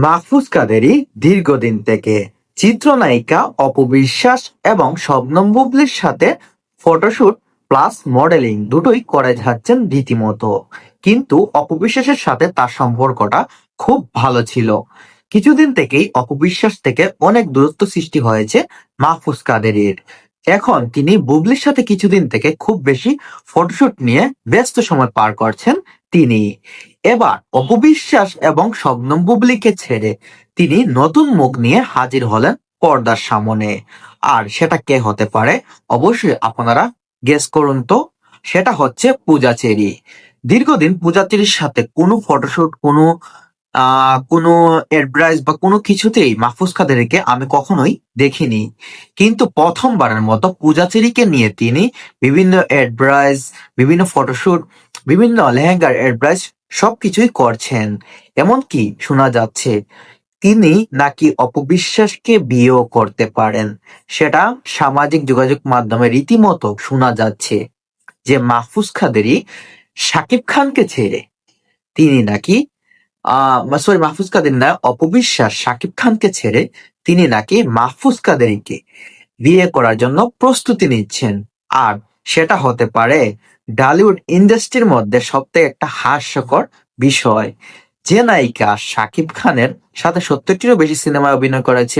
মাহফুজ কাদেরী দীর্ঘদিন থেকে চিত্রনায়িকা অপু বিশ্বাস এবং শবনম বুবলির সাথে ফটোশুট প্লাস মডেলিং দুটোই করে যাচ্ছেন রীতিমতো। কিন্তু অপু বিশ্বাসের সাথে তার সম্পর্কটা খুব ভালো ছিল। কিছুদিন থেকেই অপু বিশ্বাস থেকে অনেক দূরত্ব সৃষ্টি হয়েছে মাহফুজ কাদেরীর। এখন তিনি বুবলির সাথে কিছুদিন থেকে খুব বেশি ফটোশুট নিয়ে ব্যস্ত সময় পার করছেন তিনি। এবার অপু বিশ্বাস এবং শবনম বুবলিকে ছেড়ে তিনি নতুন মুখ নিয়ে হাজির হলেন পর্দার সামনে। আর সেটা কে হতে পারে? অবশ্যই আপনারা গেস করুন তো। সেটা হচ্ছে পূজা চেরি। দীর্ঘদিন পূজা চেরির সাথে কোনো ফটোশুট, কোনো এডভাইস বা কোনো কিছুতেই মাহফুজ কাদেরীকে আমি কখনোই দেখিনি। কিন্তু প্রথমবারের মতো পূজা চেরিকে নিয়ে তিনি বিভিন্ন এডভাইস, বিভিন্ন ফটোশুট, বিভিন্ন লেহেঙ্গার এডভাইস সবকিছুই করছেন। এমনকি শোনা যাচ্ছে তিনি নাকি অপবিশ্বাসকে বিয়েও করতে পারেন। সেটা সামাজিক যোগাযোগ মাধ্যমে রীতিমতো শোনা যাচ্ছে যে মাহফুজ কাদেরী শাকিব খানকে ছেড়ে তিনি নাকি সরি, মাহফুজ কাদেরী না, অপবিশ্বাস শাকিব খানকে ছেড়ে তিনি নাকি মাহফুজ কাদেরীকে বিয়ে করার জন্য প্রস্তুতি নিচ্ছেন। আর সেটা হতে পারে ঢালিউড ইন্ডাস্ট্রির মধ্যে সবথেকে একটা হাস্যকর বিষয়। যে নায়িকা শাকিব খানের সাথে 70-টিরও বেশি সিনেমায় অভিনয় করেছে,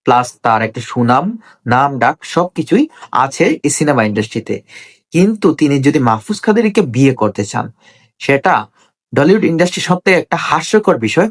প্লাস তার একটা সুনাম, নাম ডাক সবকিছুই আছে এই সিনেমা ইন্ডাস্ট্রিতে, কিন্তু তিনি যদি মাহফুজ কাদেরীকে বিয়ে করতে চান, সেটা টলিউড ইন্ডাস্ট্রি সবথেকে একটা হাস্যকর বিষয়